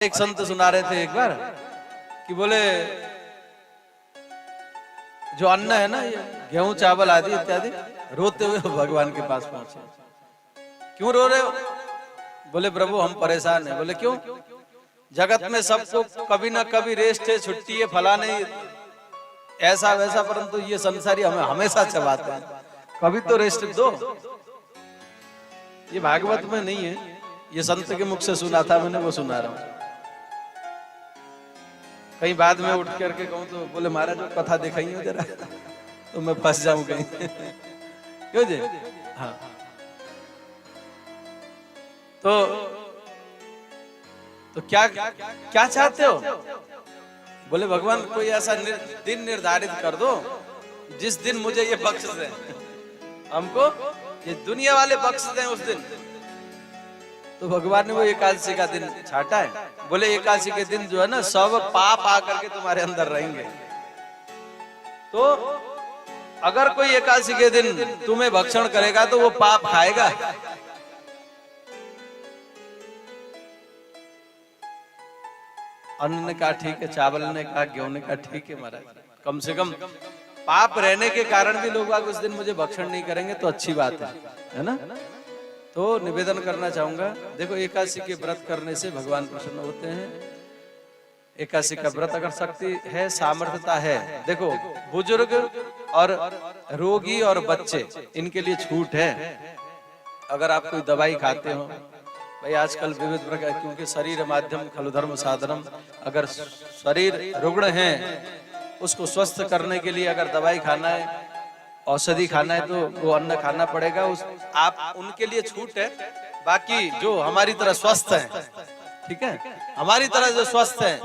एक संत सुना रहे थे एक बार कि बोले जो अन्न है ना, ये गेहूं चावल आदि इत्यादि, रोते हुए भगवान के पास पहुंचे। क्यों रो रहे हो? बोले प्रभु हम परेशान हैं। बोले क्यों? जगत में सबको कभी ना कभी रेस्ट है, छुट्टी है, फला नहीं ऐसा वैसा, परंतु ये संसारी हमें हमेशा चबाते हैं, कभी तो रेस्ट दो। ये भागवत में नहीं है, ये संत के मुख से सुना था मैंने, वो सुना रहा हूं। कहीं बाद में उठ करके कहूं तो बोले महाराज जो कथा दिखाई हो जरा, तो मैं फंस जाऊं कहीं। क्यों जी? हाँ। तो क्या क्या चाहते हो? बोले भगवान कोई ऐसा दिन निर्धारित कर दो जिस दिन मुझे ये बख्श दें, हमको ये दुनिया वाले बख्श दें उस दिन। तो भगवान ने वो एकादशी का दिन छाटा है। बोले एकादशी के दिन जो है ना, सब पाप आकर के तुम्हारे अंदर रहेंगे। तो अगर कोई एकादशी के दिन तुम्हें भक्षण करेगा तो वो पाप खाएगा। अन्न ने कहा ठीक है, चावल ने कहा, गेहूं ने कहा ठीक है महाराज, कम से कम पाप रहने के कारण भी लोग उस दिन मुझे भक्षण नहीं करेंगे तो अच्छी बात है ना। तो निवेदन करना चाहूंगा, देखो एकादशी के व्रत करने से भगवान प्रसन्न होते हैं। एकादशी का व्रत अगर शक्ति है, सामर्थ्यता है, देखो बुजुर्ग और रोगी और बच्चे इनके लिए छूट है। अगर आप कोई दवाई खाते हो भाई, आजकल विविध प्रकार, क्योंकि शरीर माध्यम खलु धर्म साधनम, अगर शरीर रुग्ण है उसको स्वस्थ करने के लिए अगर दवाई खाना है, औषधि खाना है, तो वो अन्न खाना पड़ेगा। आप उनके लिए छूट है। बाकी जो हमारी तरह स्वस्थ हैं, ठीक है, हमारी तरह जो स्वस्थ हैं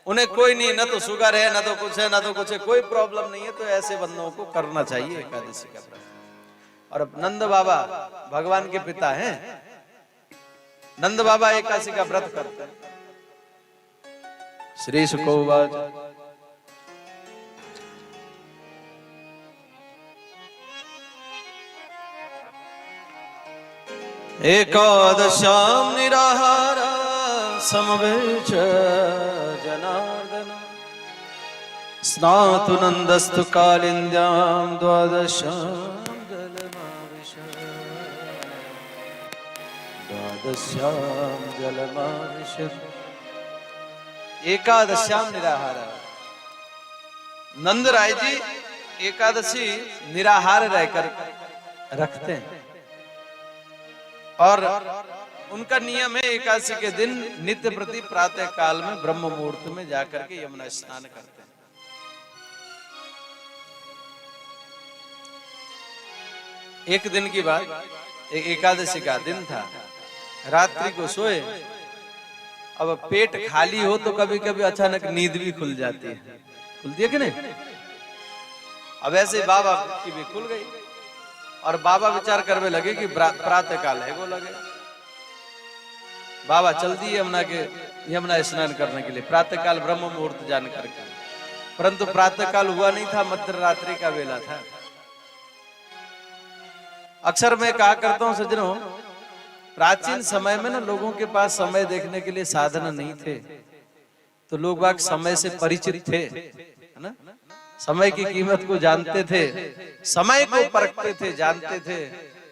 उन्हें कोई नहीं, ना तो शुगर है, ना तो कुछ है, ना तो कुछ है, कोई प्रॉब्लम नहीं है। तो ऐसे बंदों को करना चाहिए एकादशी का व्रत। और नंद बाबा भगवान के पिता हैं, नंद बाबा एकादशी का व्रत करते हैं। श्री शुकोवाच एकादश्याम निराहारा समवेच जनार्दन स्नातु नंदस्तु कालिंद्याम द्वादश्याम जलमाविश द्वादश्याम जलमाविश। एकादश्याम निराहारा, नंद राय जी एकादशी निराहार रहकर रखते हैं। और उनका नियम है एकादशी के दिन नित्य प्रति प्रातः काल में ब्रह्म मुहूर्त में जाकर के यमुना स्नान करते हैं। एक दिन की बात, एक एकादशी का दिन था, रात्रि को सोए। अब पेट खाली हो तो कभी कभी अचानक नींद भी खुल जाती है, खुलती है कि नहीं? अब ऐसे बाबा की भी खुल गई और बाबा विचार करने लगे कि प्रातः काल है, वो लगे बाबा चल दिए यमुना स्नान करने के लिए प्रातः काल ब्रह्म मुहूर्त जान करके। परंतु प्रातः काल हुआ नहीं था, मध्य रात्रि का वेला था। अक्सर मैं कहा करता हूं सज्जनों, प्राचीन समय में ना लोगों के पास समय देखने के लिए साधन नहीं थे, तो लोग बाग समय से परिचित थे, है ना, समय की कीमत को जानते थे, समय को परखते थे, जानते थे।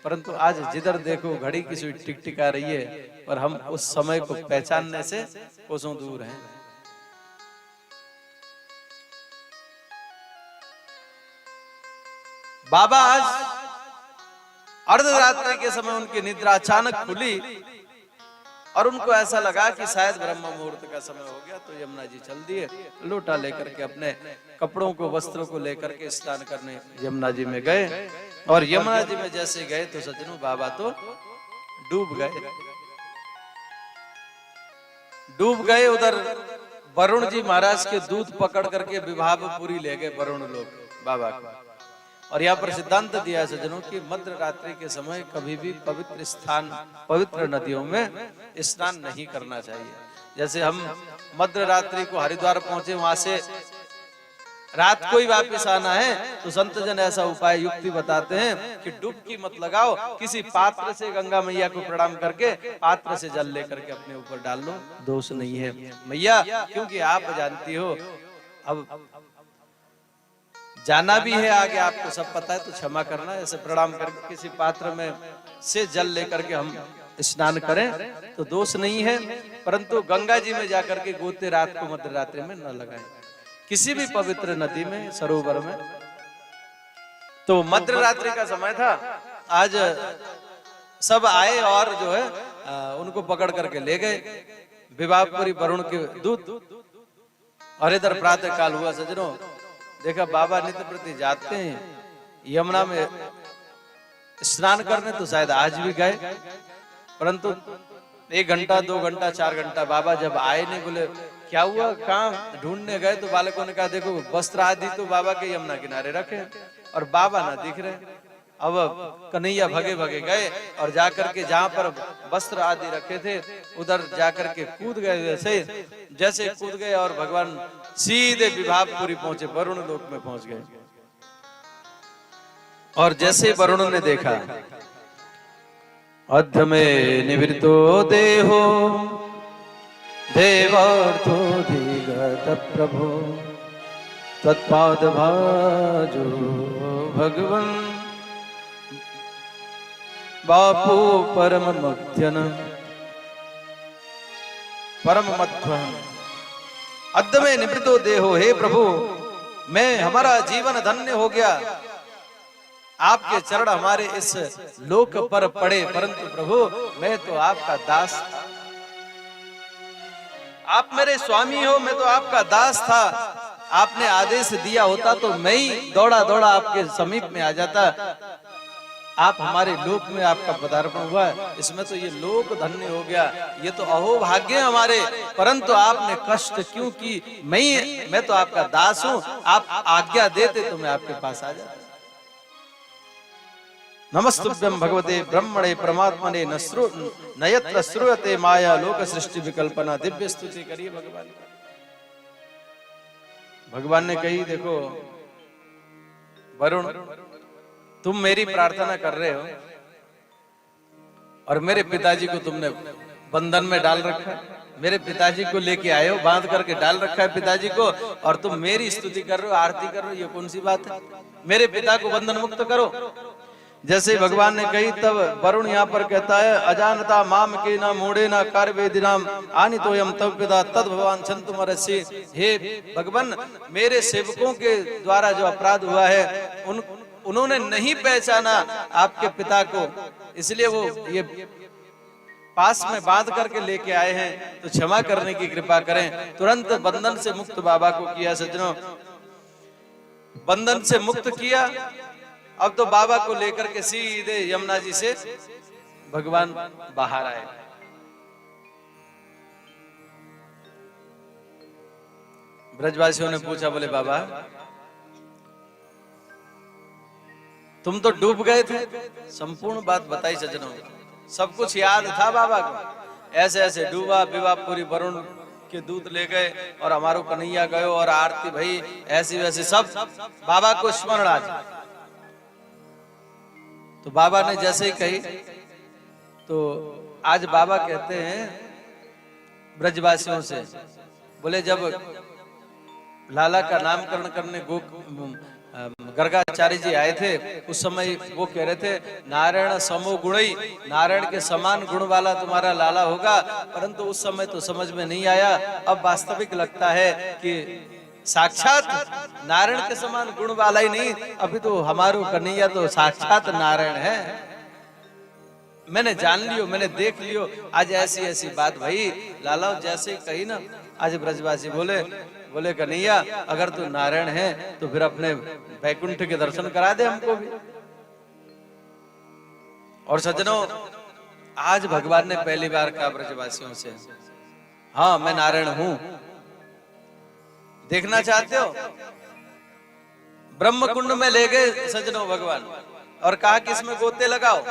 परंतु आज जिधर देखो घड़ी की सुई टिक टिक आ रही है, पर हम उस समय को पहचानने से कोसों दूर हैं। बाबा आज अर्धरात्रि के समय उनकी निद्रा अचानक खुली और उनको ऐसा लगा कि शायद ब्रह्म मुहूर्त का समय हो गया, तो यमुना जी चल दिए। लोटा लेकर के अपने कपड़ों को, वस्त्रों को लेकर के स्नान करने यमुना जी में गए। और यमुना जी में जैसे गए तो सज्जनों बाबा तो डूब गए। उधर वरुण जी महाराज के दूध पकड़ करके विभावपुरी ले गए वरुण लोग बाबा को। और यहाँ पर सिद्धांत दिया है सज्जनों की मध्य रात्रि के समय कभी भी पवित्र स्थान, पवित्र नदियों में स्नान नहीं करना चाहिए। जैसे हम मध्य रात्रि को हरिद्वार पहुंचे, वहां से रात को ही वापस आना है तो संत जन ऐसा उपाय युक्ति बताते हैं कि डुबकी मत लगाओ, किसी पात्र से गंगा मैया को प्रणाम करके पात्र से जल लेकर के अपने ऊपर डाल लो, दोष नहीं है मैया। क्योंकि आप जानती हो अब जाना भी है आगे, आपको सब पता है, तो क्षमा करना। ऐसे प्रणाम करके किसी पात्र में से जल लेकर के हम स्नान करें तो दोष नहीं है, परंतु गंगा जी में जाकर के गोते रात को मध्य रात्रि में न लगाएं, किसी भी पवित्र नदी में, सरोवर में। तो मध्य रात्रि का समय था, आज सब आए और जो है उनको पकड़ करके ले गए विवाहपुरी वरुण के दूत। और इधर प्रातः काल हुआ सजनों, देखा बाबा नित्य प्रति जाते हैं यमुना में स्नान करने, तो शायद आज भी गए, परंतु 1 घंटा 2 घंटा 4 घंटा बाबा जब आए नहीं, बोले क्या हुआ, कहाँ ढूंढने गए? तो बालकों ने कहा देखो वस्त्र आदि तो बाबा के यमुना किनारे रखे और बाबा ना दिख रहे। अब कन्हैया भगे भगे गए और जाकर के जहाँ पर वस्त्र आदि रखे थे उधर जाकर के कूद गए। जैसे कूद गए और भगवान सीधे विभागपुरी पहुंचे, वरुण लोक में पहुंच गए। और जैसे वरुण ने देखा, अध में निवृतो देहो देवार्थोधिगत प्रभो तत्पाद भाजो भगवन बापू परम मध्यन परम मध्वन। अद्य में निवृतो देहो, हे प्रभु मैं, हमारा जीवन धन्य हो गया, आपके चरण हमारे इस लोक पर पड़े, परंतु प्रभु मैं तो आपका दास, आप मेरे स्वामी हो, मैं तो आपका दास था। आपने आदेश दिया होता तो मैं ही दौड़ा दौड़ा आपके समीप में आ जाता। आप हमारे लोक में आपका पदार्पण हुआ, इसमें तो ये लोक धन्य हो गया, ये तो अहोभाग्य हमारे, परंतु आपने कष्ट क्यों की? मैं तो आपका दास हूं, आप आज्ञा देते तो मैं आपके पास आ जाता। नमस्तुभ्यं भगवते ब्रह्मणे परमात्मने नयत्र श्रूयते माया लोक सृष्टि विकल्पना। दिव्य स्तुति करिए भगवान। भगवान ने कही देखो वरुण, तुम मेरी प्रार्थना कर रहे हो और मेरे पिताजी को तुमने बंधन में डाल रखा है, मेरे पिताजी को लेके आए हो, बांध करके डाल रखा है पिताजी को, और तुम मेरी स्तुति कर रहे हो, आरती कर रहे हो, ये कौन सी बात है? मेरे पिता को बंधन मुक्त करो। जैसे भगवान ने कही तब वरुण यहाँ पर कहता है, अजानता माम के ना मोड़े ना कार वेदिनाम आनी तो यम तब पिता तद भगवान छंतु मरसी। हे भगवान, मेरे सेवकों के द्वारा जो अपराध हुआ है उन्होंने नहीं पहचाना आपके पिता को, इसलिए वो ये पास में बांध करके लेके आए हैं, तो क्षमा करने की कृपा करें। तुरंत बंधन से मुक्त बाबा को किया सज्जनों, बंधन से मुक्त किया। अब तो बाबा को लेकर के सीधे यमुना जी से भगवान बाहर आए। ब्रजवासियों ने पूछा, बोले बाबा तुम तो डूब गए थे। संपूर्ण बात बताई सज्जनों, सब कुछ याद था बाबा को, ऐसे ऐसे डूबा, विवाहपुरी वरुण के दूत ले गए और हमारो कन्हैया गयो और आरती भई, ऐसी वैसी सब बाबा को स्मरण आज। तो बाबा ने जैसे ही कही, तो आज बाबा कहते हैं ब्रजवासियों से, बोले जब लाला का नामकरण करने गर्गाचार्य जी आए थे, उस समय वो कह रहे थे नारायण समो गुणई, नारायण के समान गुण वाला तुम्हारा लाला होगा, परंतु उस समय तो समझ में नहीं आया। अब वास्तविक लगता है कि साक्षात नारायण के समान गुण वाला ही नहीं, अभी तो हमारो कन्हैया तो साक्षात नारायण है। मैंने जान लियो, मैंने देख लियो। आज ऐसी ऐसी बात भाई लाला जैसे कही ना, आज ब्रजवासी बोले कन्हैया अगर तू नारायण है तो फिर अपने वैकुंठ के दर्शन करा दे हमको भी। और सज्जनों, आज भगवान ने पहली बार कहा ब्रजवासियों से, हाँ मैं नारायण हूं, देखना चाहते हो? ब्रह्म कुंड में ले गए सज्जनों भगवान और कहा कि इसमें गोते लगाओ,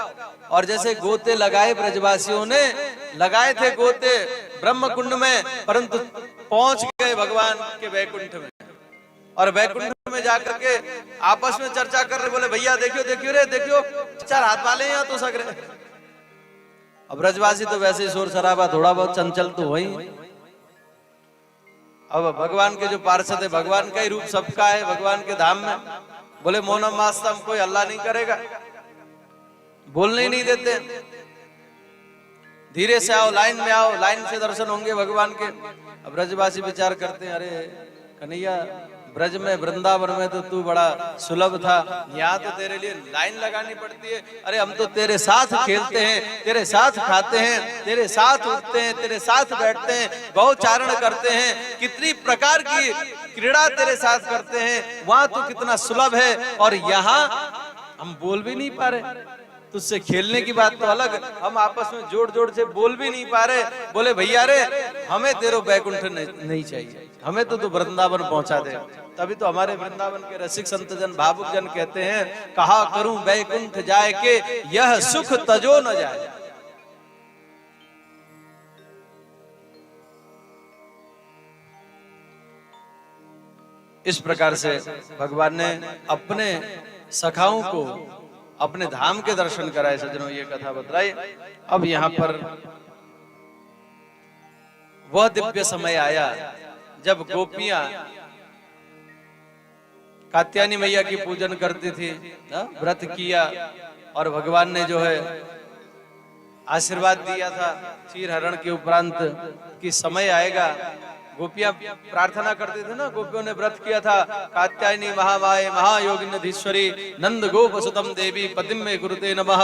और जैसे गोते लगाए ब्रजवासियों ने, लगाए थे गोते ब्रह्म कुंड में, परंतु पहुंच गए भगवान के वैकुंठ में। और वैकुंठ में जाकर के आपस में चर्चा कर रहे, बोले भैया देखियो देखियो रे देखियो, चार हाथ वाले हैं यहाँ तो सक रहे। अब ब्रजवासी तो वैसे ही शोर शराबा, थोड़ा बहुत चंचल तो वही। अब भगवान के जो पार्षद है, भगवान का ही रूप सबका है भगवान के धाम में, बोले मौनम मास्तम, कोई हल्ला नहीं करेगा, बोलने ही नहीं देते, धीरे से आओ, लाइन में आओ, लाइन से दर्शन होंगे भगवान के। अब ब्रजवासी विचार करते हैं, अरे कन्हैया ब्रज में वृंदावन में तो तू बड़ा सुलभ था, यहाँ तो तेरे लिए लाइन लगानी पड़ती है। अरे हम तो तेरे साथ खेलते हैं, तेरे साथ खाते हैं, तेरे साथ उठते हैं, तेरे साथ बैठते हैं, गौचारण करते हैं, कितनी प्रकार की क्रीड़ा तेरे साथ करते हैं, वहां तो कितना सुलभ है, और यहाँ हम बोल भी नहीं पा रहे। तुझसे खेलने की बात तो अलग, हम आपस में जोड़ जोड़ से बोल भी नहीं पा रहे। बोले भैया रे हमें तेरो बैकुंठ नहीं चाहिए, हमें तो तू वृंदावन पहुंचा दे। तभी तो हमारे वृंदावन के रसिक संत जन, भावुक जन कहते हैं, कहा करूं बैकुंठ जाए के यह सुख तजो न जाए। इस प्रकार से भगवान ने अपने सखाओं को अपने धाम के दर्शन कराए। सज्जनों ये कथा बतलाई। अब यहाँ पर वह दिव्य समय आया जब गोपियां कात्यायनी मैया की पूजन करती थी, व्रत किया, और भगवान ने जो है आशीर्वाद दिया था चीर हरण के उपरांत कि समय आएगा। गोपियां प्रार्थना करते थे ना, गोपियों ने व्रत किया था, कात्यायनी महामाये महायोगिनीश्वरी नंद गोप सुतम देवी पतिम में गुरुते नमः।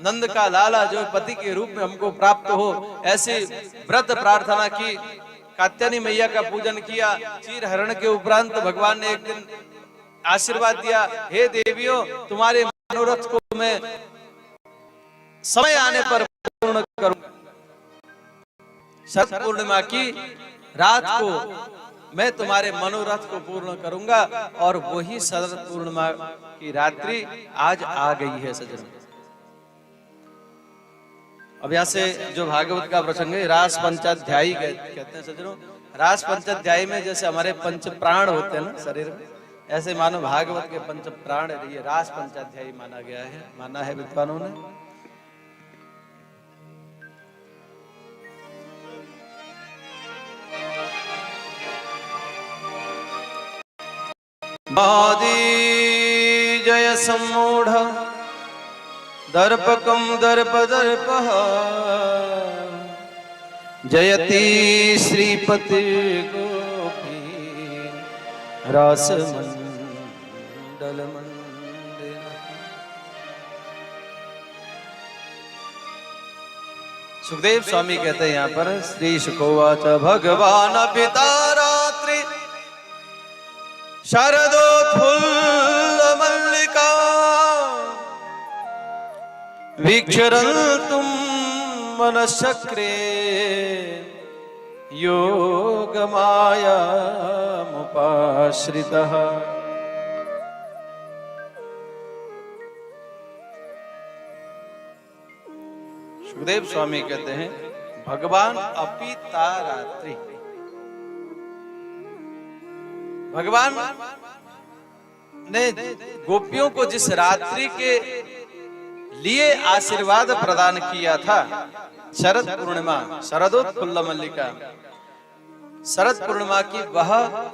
नंद का लाला जो पति के रूप में हमको प्राप्त हो, ऐसी व्रत प्रार्थना की, कात्यायनी मैया का पूजन किया। चीर हरण के उपरांत भगवान ने एक दिन आशीर्वाद दिया, हे देवियों तुम्हारे मनोरथ को मैं समय आने पर पूर्ण करूंगा। शरद पूर्णिमा की रात को मैं तुम्हारे मनोरथ को पूर्ण करूंगा, और वही शरद पूर्णिमा की रात्रि आज आ गई है सज्जनों। अब यहाँ से जो भागवत का प्रसंग है, रास पंचाध्यायी कहते हैं सज्जनों। रास पंचाध्यायी में जैसे हमारे पंच प्राण होते हैं ना शरीर में, ऐसे मानो भागवत के पंच प्राण है, ये रास पंचाध्यायी माना गया है, माना है विद्वानों ने। आदि जय सम्मूढ़ दर्पकम दर्प दर्प जयति श्रीपति गोपी रास मंडल मंदिर। सुखदेव स्वामी कहते हैं यहाँ पर, श्री शुकोवाच भगवान पिता रात्रि शरदोत्फुल्ल मल्लिका वीक्षरन्तुं मनश्चक्रे योगमायामुपाश्रितः। सुखदेव स्वामी कहते हैं, भगवान अपिता रात्रि, भगवान ने गोपियों को जिस रात्रि के लिए आशीर्वाद प्रदान किया था, शरद पूर्णिमा, शरदोत्फुल्ल मल्लिका, शरद पूर्णिमा की वह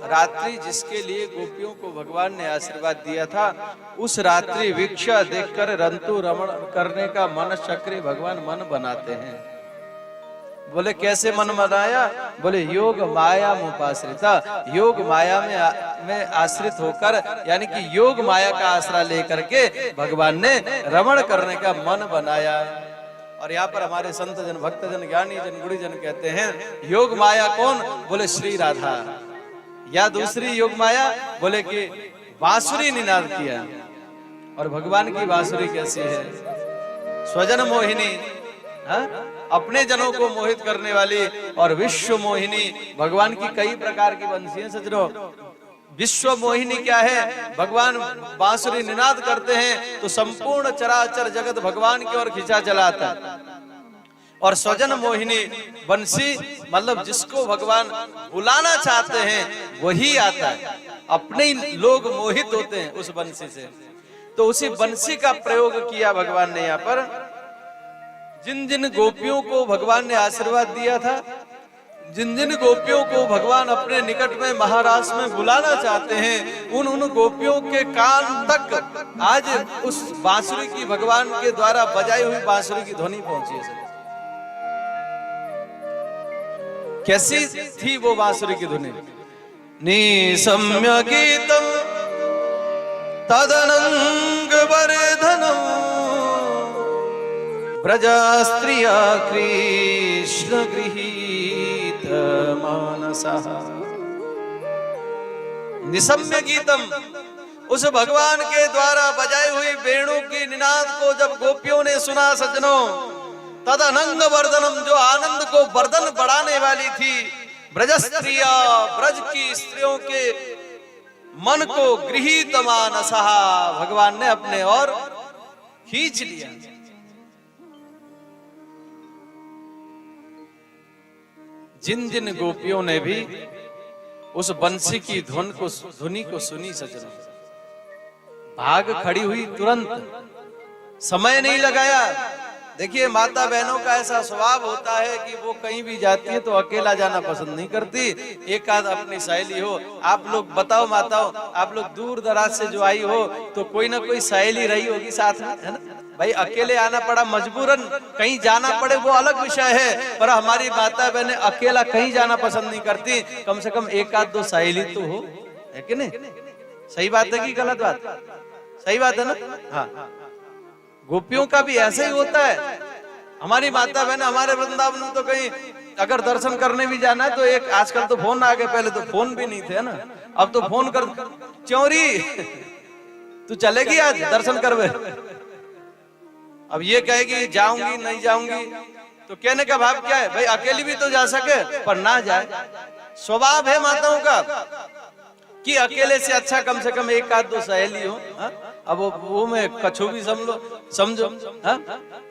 रात्रि जिसके लिए गोपियों को भगवान ने आशीर्वाद दिया था, उस रात्रि वीक्षा देखकर रंतु रमण करने का मन चक्र भगवान मन बनाते हैं। बोले कैसे मन बनाया? बोले योग माया मुपाश्रिता, योग माया में आश्रित होकर, यानी कि योग माया का आश्रय लेकर के भगवान ने रमण करने का मन बनाया। और यहाँ पर हमारे संत जन, भक्त जन, ज्ञानी जन, गुणी जन कहते हैं, योग माया कौन? बोले श्री राधा। या दूसरी योग माया? बोले कि बांसुरी निनाद किया। और भगवान की बांसुरी कैसी है? स्वजन मोहिनी, हाँ? अपने जनों को मोहित करने वाली, और विश्व मोहिनी, भगवान की कई प्रकार की बंसी है सजनो। विश्व मोहिनी क्या है? भगवान बांसुरी निनाद करते हैं तो संपूर्ण चराचर जगत भगवान की ओर खिंचा चला आता है। और स्वजन मोहिनी बंसी मतलब जिसको भगवान बुलाना चाहते हैं वही आता है, अपने ही लोग मोहित होते हैं उस बंसी से। तो उसी बंसी का प्रयोग किया भगवान ने यहाँ पर। जिन जिन गोपियों को भगवान ने आशीर्वाद दिया था, जिन जिन गोपियों को भगवान अपने निकट में महाराष्ट्र में बुलाना चाहते हैं, उन उन गोपियों के कान तक आज उस बांसुरी की, भगवान के द्वारा बजाई हुई बांसुरी की ध्वनि पहुंची है। कैसी थी वो बांसुरी की ध्वनि? निसम्य गीतम तदनंग वर्धनम ब्रजा स्त्रिया कृष्ण गृहीत मानसः। निसम्य गीतम, उस भगवान के द्वारा बजाई हुई वेणु की निनाद को जब गोपियों ने सुना सज्जनों, तद अनंग वर्धनम, जो आनंद को वर्धन बढ़ाने वाली थी, ब्रज स्त्रिया, ब्रज की स्त्रियों के मन को गृहीत मानसः, भगवान ने अपने ओर खींच लिया। जिन जिन गोपियों ने भी उस बंसी की ध्वनि को सुनी सज्जनों, भाग खड़ी हुई, तुरंत, समय नहीं लगाया। देखिए माता बहनों का ऐसा स्वभाव होता है कि वो कहीं भी जाती है तो अकेला जाना पसंद नहीं करती, एक आध अपनी सहेली हो। आप लोग बताओ माताओं, आप लोग दूर दराज से जो आई हो तो कोई ना कोई सहेली रही होगी साथ में, है ना भाई? अकेले आना पड़ा मजबूरन, कहीं जाना पड़े वो अलग विषय है, पर हमारी माता बहनें अकेला कहीं जाना पसंद नहीं करती, कम से कम एक आध दो सहेली तो हो, है कि नहीं? सही बात है कि गलत बात? सही बात है ना? हाँ, गोपियों का भी ऐसे ही होता है। हमारी माता बहन, हमारे वृंदावन में तो कहीं अगर दर्शन करने भी जाना है तो एक, आजकल तो फोन आ गए, पहले तो फोन भी नहीं थे ना, अब तो फोन कर, चौरी तू चलेगी आज दर्शन करवे? अब ये कहेगी जाऊंगी नहीं जाऊंगी, तो कहने का भाव क्या है भाई? अकेली भी तो जा सके पर ना जाए। स्वभाव है माताओं का कि अकेले से अच्छा कम से कम एक आध दो सहेली हो। अब वो में कछु भी समझो,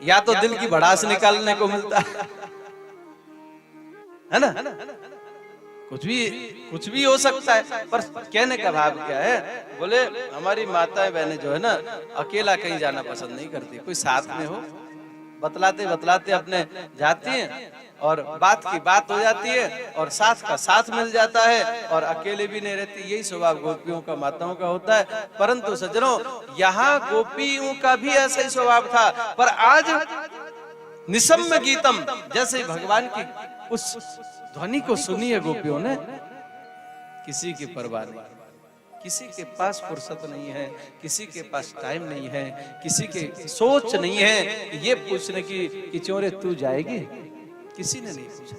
या तो दिल की भड़ास निकालने को मिलता है ना, कुछ भी हो सकता है, पर कहने का भाव क्या है? बोले हमारी माताएं बहनें जो है ना, अकेला कहीं जाना पसंद नहीं करती, कोई साथ में हो, बतलाते बतलाते अपने जाती हैं और बात की बात हो जाती है और साथ का साथ मिल जाता है और अकेले भी नहीं रहती। यही स्वभाव गोपियों का, माताओं का होता है। परंतु सज्जनों, यहाँ गोपियों का भी ऐसा ही स्वभाव था, पर आज निसम्य गीतम, जैसे भगवान की उस ध्वनि को सुनी है गोपियों ने, किसी की परवाह नहीं, किसी के पास फुर्सत नहीं है, किसी के पास टाइम नहीं है, किसी के सोच नहीं है ये पूछने की कि चोरे तू जाएगी। किसी ने नहीं पूछा,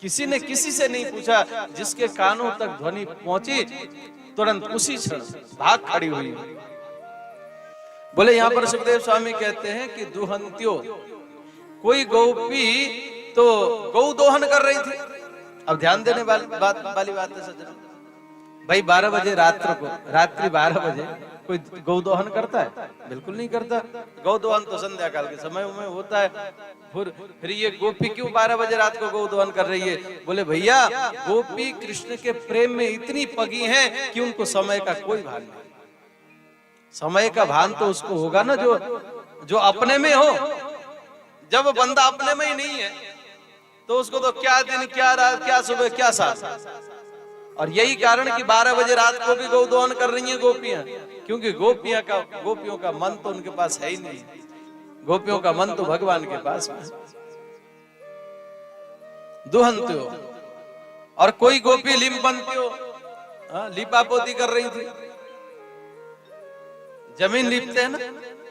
किसी ने किसी से नहीं पूछा। जिसके कानों तक ध्वनि पहुंची तुरंत उसी क्षण भाग खड़ी हुई। बोले यहाँ पर सुखदेव स्वामी कहते हैं कि दुहंत्यो, कोई गोपी तो गौ दोहन कर रही थी। अब ध्यान देने वाली बात है सज्जनों, भाई 12 बजे रात्रि 12 बजे कोई गौ दोहन करता है? बिल्कुल नहीं करता। गौ दोहन तो संध्या काल के समय में होता है। फिर ये गोपी क्यों 12 बजे रात को गौ दोहन कर रही है? बोले भैया गोपी कृष्ण के प्रेम में इतनी पगी हैं कि उनको समय का कोई भान नहीं। समय का भान तो उसको होगा ना जो अपने में हो। जब बंदा अपने में ही नहीं है तो उसको तो क्या दिन क्या रात क्या सुबह क्या साथ। और यही कारण कि 12 बजे रात को भी गौ दोहन कर रही हैं गोपियां, क्योंकि गोपियों का मन तो उनके पास है ही नहीं। गोपियों का मन तो भगवान के पास है। दुहंत्यो, और कोई गोपी लिम्पंत्यो, लिपापोती कर रही थी। जमीन लिपते हैं ना,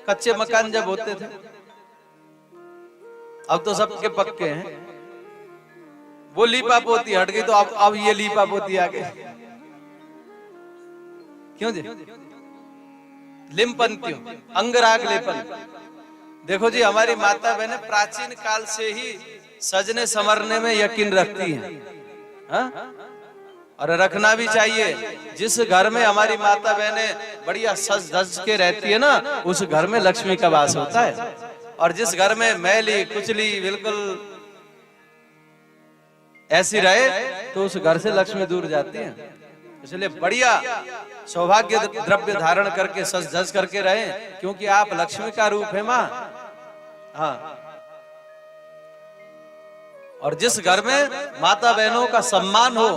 कच्चे मकान जब होते थे, अब तो सबके पक्के हैं। वो लीपापोती हट गई तो अब ये लीपापोती आ गई। क्यों जी? लिम्पंत्यो, अंगराग लेपन। देखो जी, हमारी माता बहनें प्राचीन काल से ही सजने संवरने में यकीन रखती हैं, हाँ? और रखना भी चाहिए। जिस घर में हमारी माता बहनें बढ़िया सज धज के रहती है ना, उस घर में लक्ष्मी का वास होता है। और जिस घर में मैली कुचली बिल्कुल ऐसी रहे तो उस घर से लक्ष्मी दूर जाती है। इसलिए बढ़िया सौभाग्य द्रव्य धारण करके सज धज करके रहे, क्योंकि आप लक्ष्मी का रूप है माँ। हाँ, और जिस घर में माता बहनों का सम्मान हो,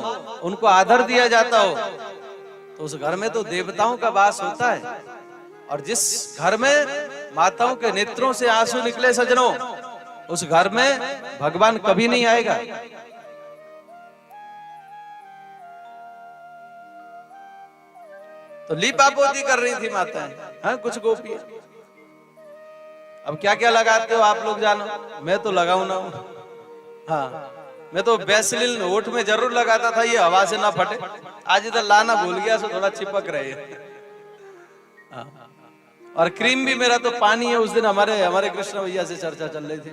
उनको आदर दिया जाता हो, तो उस घर में तो देवताओं का वास होता है। और जिस घर में माताओं के नेत्रों से आंसू निकले सजनों, उस घर में भगवान कभी नहीं आएगा। तो लीपा पोती कर रही थी माताएं, हाँ कुछ गोपियां। अब क्या क्या लगाते हो आप लोग जानो, मैं तो लगाऊ ना हूं। हाँ, मैं तो वैसलीन होठ में जरूर लगाता था, ये हवा से ना फटे। आज इधर लाना भूल गया, सो थोड़ा चिपक रहे हैं। हाँ। और क्रीम भी मेरा तो पानी है। उस दिन हमारे कृष्ण भैया से चर्चा चल रही थी।